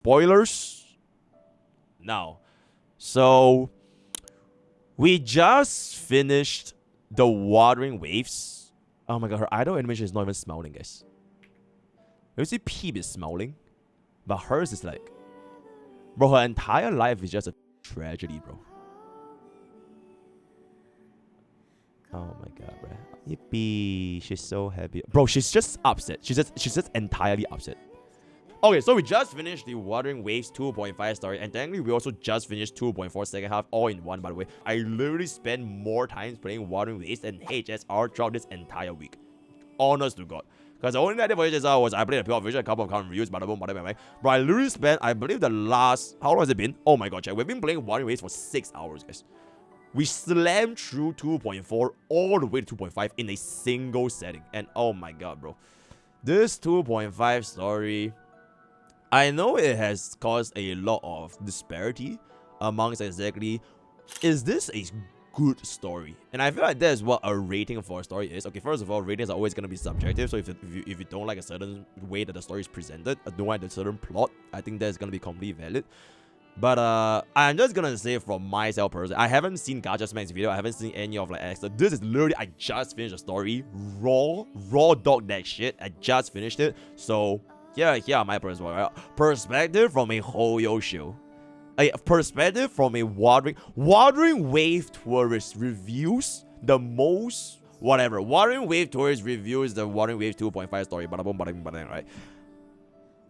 spoilers now. So we just finished the Wuthering Waves. Oh my god, her idol animation is not even smiling, guys. You see Peep is smiling, but hers is like, bro, her entire life is just a tragedy, bro. Oh my god, bro. Yippee. She's so happy. Bro, she's just upset. She's just entirely upset. Okay, so we just finished the Wuthering Waves 2.5 story, and technically we also just finished 2.4 second half all in one, by the way. I literally spent more time playing Wuthering Waves than HSR throughout this entire week. Honest to God. Because the only thing I did for HSR was I played a pure vision, a couple of current reviews, bada boom, bada bang, bang. But I literally spent, I believe the last, how long has it been? Oh my god, check. We've been playing Wuthering Waves for 6 hours, guys. We slammed through 2.4 all the way to 2.5 in a single setting. And oh my god, bro. This 2.5 story, I know it has caused a lot of disparity amongst exactly, is this a good story? And I feel like that's what a rating for a story is. Okay, first of all, ratings are always going to be subjective. So if you don't like a certain way that the story is presented, or don't like a certain plot, I think that's going to be completely valid. But I'm just gonna say from myself personally, I haven't seen Gacha Smack's video, I haven't seen any of like extra. This is literally, I just finished the story, raw dog that shit. I just finished it. So here are my perspective from a Hoyo show. A perspective from a Wuthering Wave tourist reviews the most whatever. Wuthering Wave tourist reviews the Wuthering Wave 2.5 story, right?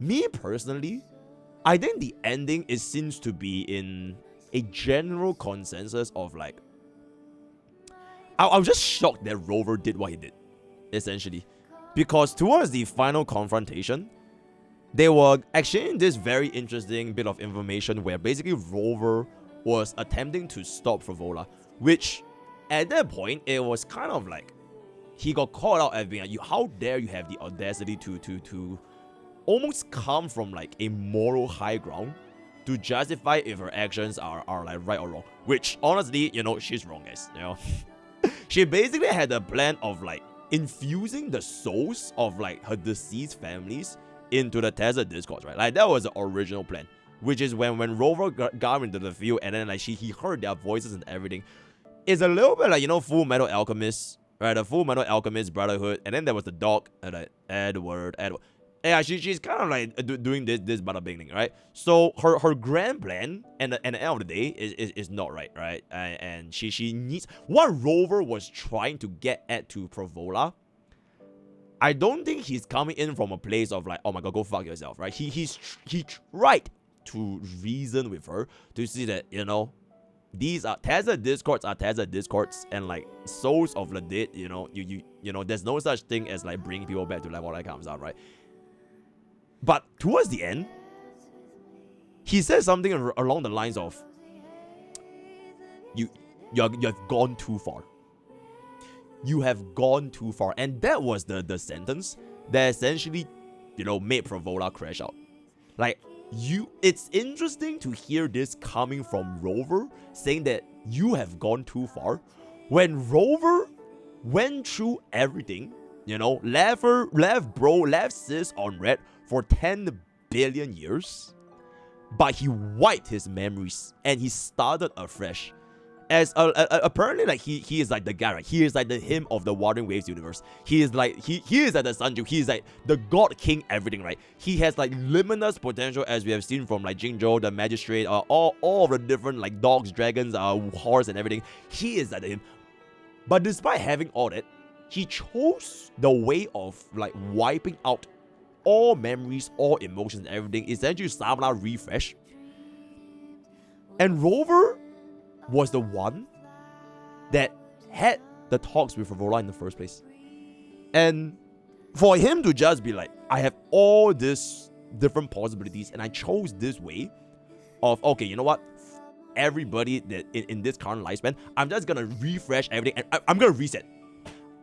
Me personally, I think the ending seems to be in a general consensus of like, I was just shocked that Rover did what he did, essentially. Because towards the final confrontation, they were exchanging this very interesting bit of information where basically Rover was attempting to stop Phrolova, which at that point, it was kind of like, he got caught out as being like, how dare you have the audacity to almost come from like a moral high ground to justify if her actions are like right or wrong. Which honestly, you know, she's wrong, guys. You know, she basically had a plan of like infusing the souls of like her deceased families into the Tesla Discords, right? Like that was the original plan. Which is when Rover got into the field and then like he heard their voices and everything. It's a little bit like, you know, Full Metal Alchemist, right? The Full Metal Alchemist Brotherhood, and then there was the dog, like Edward. Yeah, she's kind of like doing this bada bing thing, right? So her grand plan and at the end of the day is not right? And she needs what Rover was trying to get at to Phrolova. I don't think he's coming in from a place of like, oh my god, go fuck yourself, right? He tried to reason with her to see that, you know, these are Tesla Discords and like souls of the dead, you know, you know, there's no such thing as like bringing people back to life, all that comes out, right? But towards the end, he said something along the lines of, you've gone too far. You have gone too far. And that was the sentence that essentially, you know, made Phrolova crash out. Like, it's interesting to hear this coming from Rover, saying that you have gone too far, when Rover went through everything, you know, left sis on red for 10 billion years, but he wiped his memories and he started afresh. As apparently, like he is like the guy, right? He is like the him of the Wuthering Waves universe. He is like he is like the Sanju. He is like the God King, everything, right? He has like limitless potential, as we have seen from like Jingzhou, the Magistrate, all of the different like dogs, dragons, horse, and everything. He is like him. But despite having all that, he chose the way of like wiping out all memories, all emotions, and everything. Essentially, Samla refresh. And Rover was the one that had the talks with Phrolova in the first place. And for him to just be like, I have all these different possibilities and I chose this way of, okay, you know what? Everybody that in this current lifespan, I'm just gonna refresh everything and I'm gonna reset.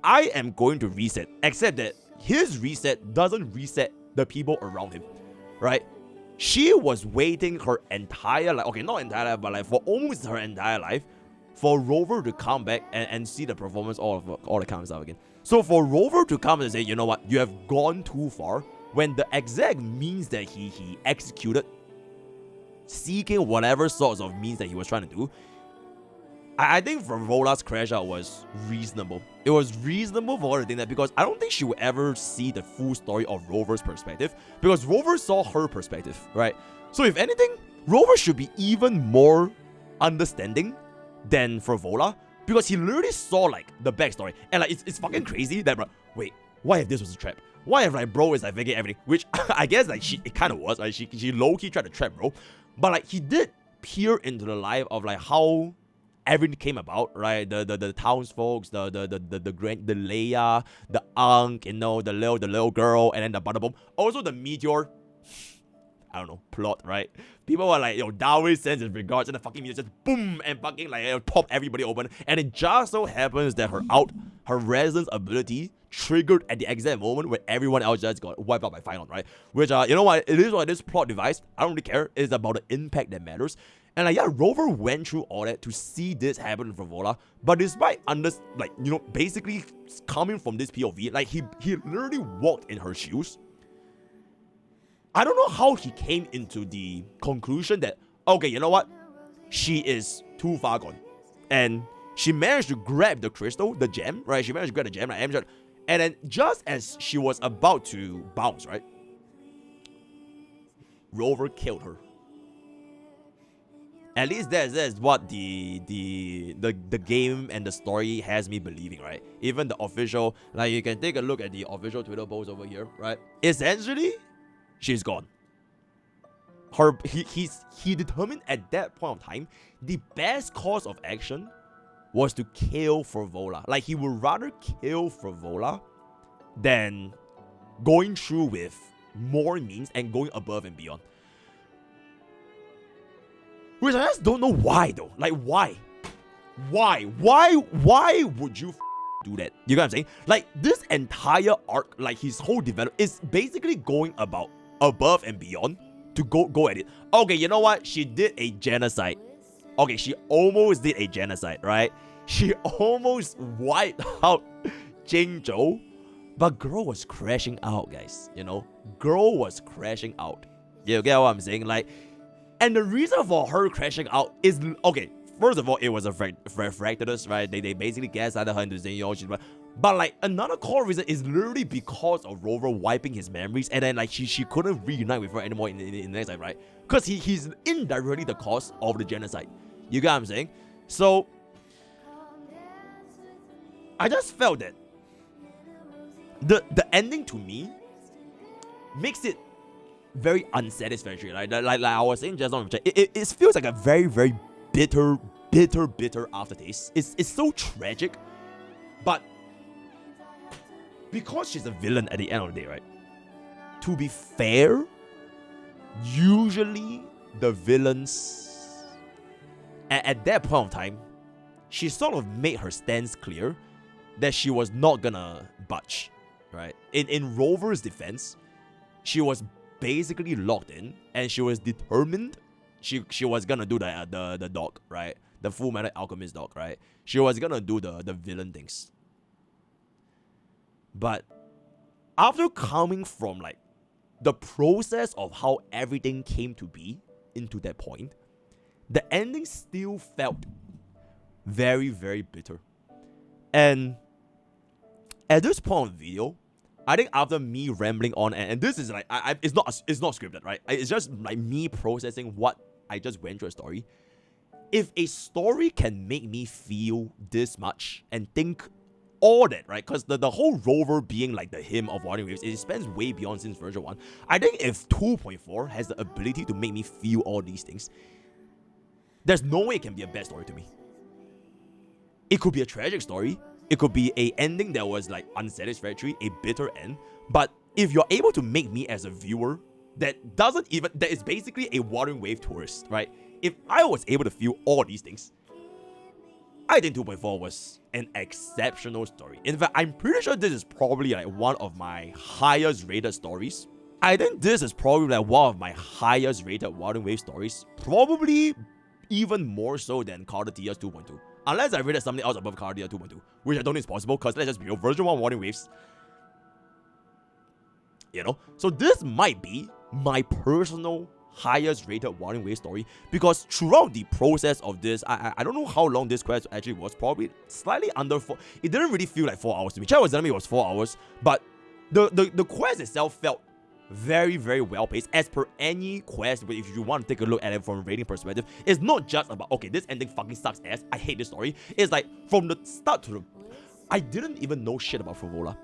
I am going to reset, except that his reset doesn't reset the people around him, right? She was waiting her entire life, okay, not entire life, but like for almost her entire life, for Rover to come back and see the performance, all the kind of stuff again. So for Rover to come and say, you know what, you have gone too far, when the exact means that he executed seeking whatever sorts of means that he was trying to do, I think Phrola's crash out was reasonable. It was reasonable for her to think that, because I don't think she would ever see the full story of Rover's perspective, because Rover saw her perspective, right? So if anything, Rover should be even more understanding than Phrola, because he literally saw like the backstory, and like it's fucking crazy that, bro, wait, what if this was a trap? What if like bro is like faking everything? Which I guess like it kind of was, like she low-key tried to trap bro, but like he did peer into the life of like how everything came about, right? The townsfolk, the Leia, the Ankh, you know, the little girl, and then the bada boom. Also the meteor, I don't know, plot, right? People were like, yo, Darwin sends his regards, and the fucking meteor just boom and fucking like pop everybody open. And it just so happens that her resonance ability triggered at the exact moment where everyone else just got wiped out by Final, right? Which you know what, it is what it is, plot device. I don't really care. It's about the impact that matters. And like, yeah, Rover went through all that to see this happen in Phrolova, but despite basically coming from this POV, like he literally walked in her shoes. I don't know how he came into the conclusion that, okay, you know what, she is too far gone, and she managed to grab the crystal, the gem, right? She managed to grab the gem, like, and then just as she was about to bounce, right, Rover killed her. At least that's what the game and the story has me believing, right? Even the official, like, you can take a look at the official Twitter post over here, right? Essentially, she's gone. He determined at that point of time the best course of action was to kill Phrolova. Like, he would rather kill Phrolova than going through with more means and going above and beyond. Which I just don't know why though. Like, why? Why would you do that? You know what I'm saying? Like, this entire arc, like his whole development, is basically going about above and beyond to go at it. Okay, you know what? She did a genocide. Okay, she almost did a genocide, right? She almost wiped out Jingzhou, but girl was crashing out, guys. You know, girl was crashing out. You get what I'm saying? Like, and the reason for her crashing out is, okay, first of all, it was a fractidus, right? They basically gaslighted her into saying, yo, she's, but like, another core reason is literally because of Rover wiping his memories, and then like she couldn't reunite with her anymore in the next life, right? Because he's indirectly the cause of the genocide. You get what I'm saying? So I just felt that the ending to me makes it very unsatisfactory. Like I was saying just now, it feels like a very, very bitter aftertaste. It's so tragic, but because she's a villain at the end of the day, right? To be fair, usually the villains at that point of time, she sort of made her stance clear that she was not gonna budge, right? In Rover's defense, she was basically locked in, and she was determined she was gonna do the dog, right? The Full Metal Alchemist dog, right? She was gonna do the villain things. But after coming from like the process of how everything came to be into that point, the ending still felt very, very bitter. And at this point of the video, I think after me rambling on, and this is like, it's not scripted, right? It's just like me processing what I just went through a story. If a story can make me feel this much and think all that, right? Because the whole Rover being like the hymn of Wuthering Waves, it spans way beyond since version 1. I think if 2.4 has the ability to make me feel all these things, there's no way it can be a bad story to me. It could be a tragic story. It could be a ending that was like unsatisfactory, a bitter end. But if you're able to make me as a viewer that is basically a Wuthering Wave tourist, right? If I was able to feel all these things, I think 2.4 was an exceptional story. In fact, I'm pretty sure this is probably like one of my highest rated stories. I think this is probably like one of my highest rated Wuthering Wave stories. Probably even more so than Carter TS 2.2. Unless I rated something else above Carter TS 2.2. Which I don't think is possible, because let's just be real, version 1 Wuthering Waves, you know? So this might be my personal highest rated Wuthering Wave story, because throughout the process of this, I don't know how long this quest actually was, probably slightly under 4. It didn't really feel like 4 hours to me. Chat was telling me it was 4 hours, but the quest itself felt very, very well paced as per any quest. But if you want to take a look at it from a rating perspective, it's not just about, okay, this ending fucking sucks ass, I hate this story. It's like from the start to the, I didn't even know shit about Phrolova,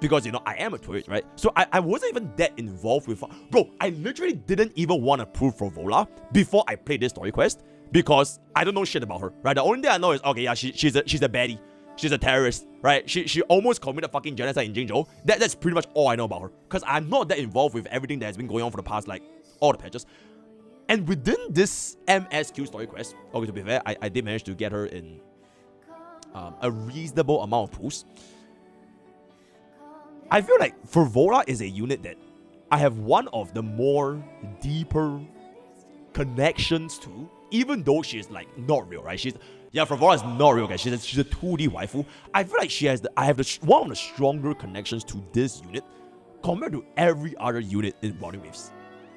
because you know I am a tourist, right? So I wasn't even that involved with, bro, I literally didn't even want to prove Phrolova before I played this story quest, because I don't know shit about her, right? The only thing I know is, okay, yeah, she's a baddie. She's a terrorist, right? She almost committed fucking genocide in Jingzhou. That's pretty much all I know about her. Because I'm not that involved with everything that has been going on for the past, like, all the patches. And within this MSQ story quest, okay, to be fair, I did manage to get her in a reasonable amount of pools. I feel like Phrolova is a unit that I have one of the more deeper connections to, even though she's like not real, right? Phrolova is not real, guys. She's a 2D waifu. I feel like I have one of the stronger connections to this unit compared to every other unit in Wuthering Waves.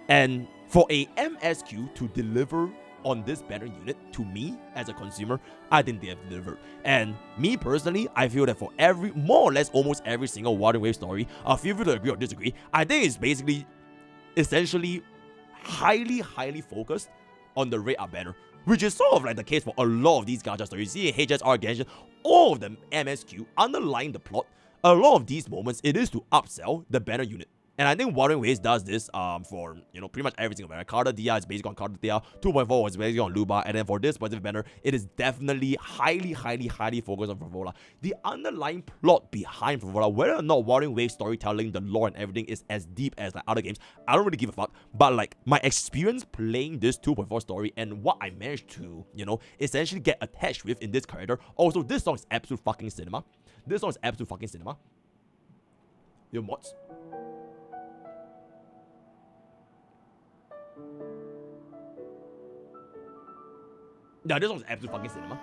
And for a MSQ to deliver on this banner unit, to me as a consumer, I think they have delivered. And me personally, I feel that for more or less almost every single Wuthering Wave story, feel free to agree or disagree, I think it's basically, essentially, highly focused on the Red Up banner, which is sort of like the case for a lot of these gacha stories. You see HSR, Genshin, all of them MSQ, underlying the plot, a lot of these moments, it is to upsell the banner unit. And I think Wuthering Waves does this for, you know, pretty much every single banner. Carter Dia is based on Carter Dia, 2.4 was based on Luba, and then for this specific banner, it is definitely highly focused on Phrolova. The underlying plot behind Phrolova, whether or not Wuthering Waves storytelling, the lore and everything is as deep as like other games, I don't really give a fuck. But like my experience playing this 2.4 story and what I managed to, you know, essentially get attached with in this character. Also, this song is absolute fucking cinema. This song is absolute fucking cinema. Your mods. Yeah, this one's absolute fucking cinema.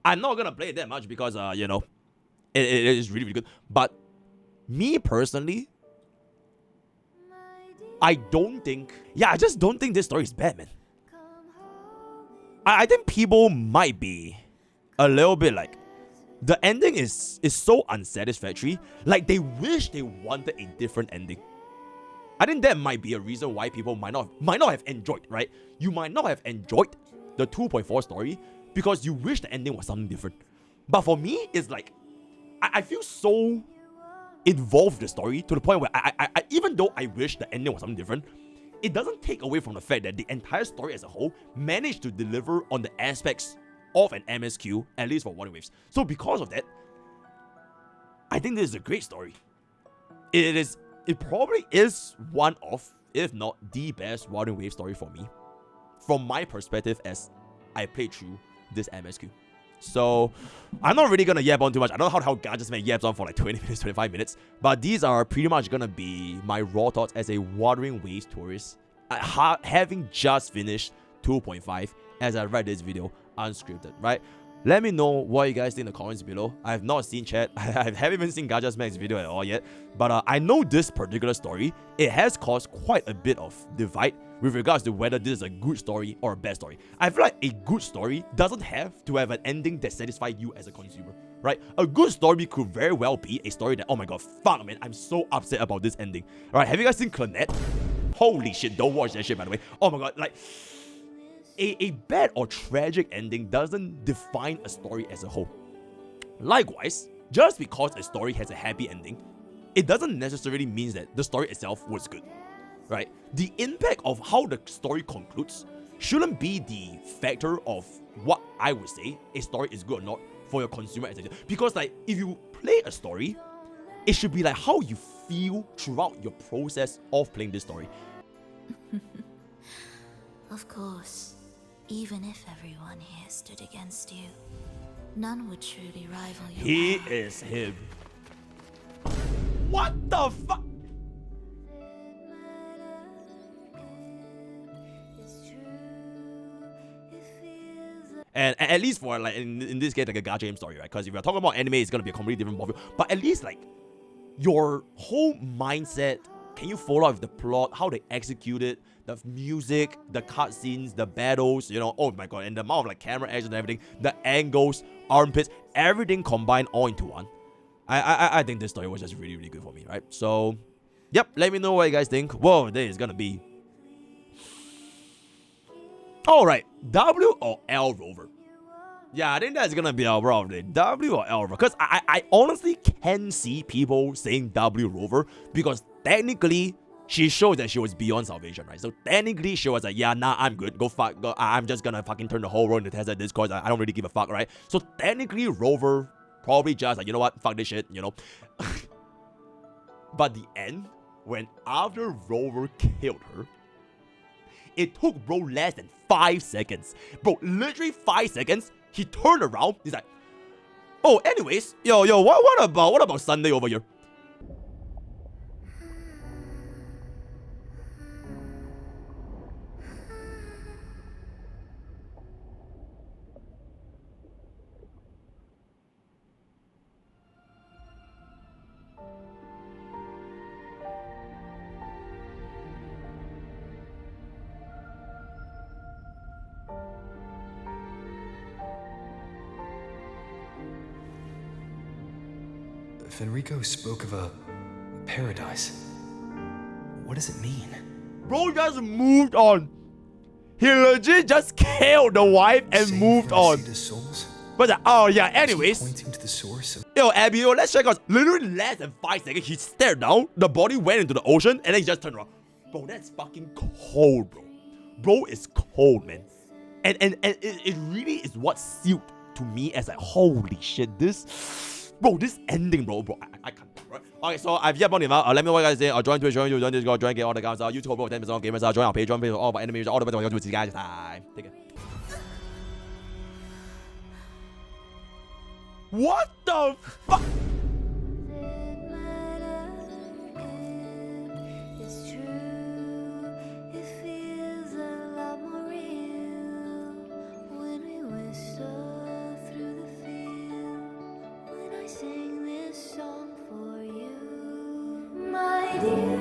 I'm not gonna play it that much because, you know, it is really good. But me personally, I just don't think this story is bad, man. I think people might be a little bit like, the ending is so unsatisfactory. Like, they wish they wanted a different ending. I think that might be a reason why people might not have enjoyed, right? You might not have enjoyed the 2.4 story because you wish the ending was something different. But for me, it's like, I feel so involved in the story to the point where I even though I wish the ending was something different, it doesn't take away from the fact that the entire story as a whole managed to deliver on the aspects of an MSQ, at least for Wuthering Waves. So because of that, I think this is a great story. It probably is one of, if not the best Wuthering Wave story for me, from my perspective as I played through this MSQ. So, I'm not really gonna yap on too much. I don't know how Gajah's man yaps on for like 20 minutes, 25 minutes. But these are pretty much gonna be my raw thoughts as a Wuthering Waves tourist, having just finished 2.5 as I write this video unscripted, right? Let me know what you guys think in the comments below. I have not seen chat. I haven't even seen Gajah's Max video at all yet. But I know this particular story, it has caused quite a bit of divide with regards to whether this is a good story or a bad story. I feel like a good story doesn't have to have an ending that satisfies you as a consumer, right? A good story could very well be a story that, oh my god, fuck man, I'm so upset about this ending. Alright, have you guys seen Clannad? Holy shit, don't watch that shit by the way. Oh my god, like, a bad or tragic ending doesn't define a story as a whole. Likewise, just because a story has a happy ending, it doesn't necessarily mean that the story itself was good, right? The impact of how the story concludes shouldn't be the factor of what I would say a story is good or not for your consumer attention. Because like, if you play a story, it should be like how you feel throughout your process of playing this story. Of course. Even if everyone here stood against you, none would truly rival you. He is him. What the fuck? And at least for like in this case like a gacha game story, right? Because if you're talking about anime, it's gonna be a completely different ballgame. But at least like your whole mindset can you follow up with the plot, how they execute it, the music, the cutscenes, the battles, you know, oh my god, and the amount of like camera action and everything, the angles, armpits, everything combined all into one. I think this story was just really, really good for me, right? So, yep, let me know what you guys think. Whoa, this is gonna be... Alright, W or L Rover? Yeah, I think that's gonna be our problem today. W or L Rover? Because I honestly can see people saying W Rover because technically she showed that she was beyond salvation, right? So technically she was like, yeah, nah, I'm good. Go fuck. Go, I'm just gonna fucking turn the whole world into Tesla Discord. I don't really give a fuck, right? So technically Rover probably just like, you know what? Fuck this shit, you know? But the end, when after Rover killed her, it took bro less than 5 seconds. Bro, literally 5 seconds. He turned around. He's like, oh, anyways, yo, what about Sunday over here? Fenrico spoke of a paradise. What does it mean? Bro just moved on. He legit just killed the wife and moved on. The souls? But oh yeah, anyways. Pointing to the source of... Yo, Abby, yo, let's check out. Literally less than 5 seconds, he stared down, the body went into the ocean, and then he just turned around. Bro, that's fucking cold, bro. Bro is cold, man. And it really is what sealed to me as like, holy shit, this... Bro, this ending, bro, I can't, right? Okay, so I've yet on him out. Let me know what you guys say. I'll join Twitch, join Discord, join get all the guys out. YouTube, bro, 10% on gamers out. Join our page, join all of our enemies, all the way to see you guys. Time. Take it. What the fuck? It's true, it feels a lot more real when we whistle through the field. When I sing this song for you, my dear.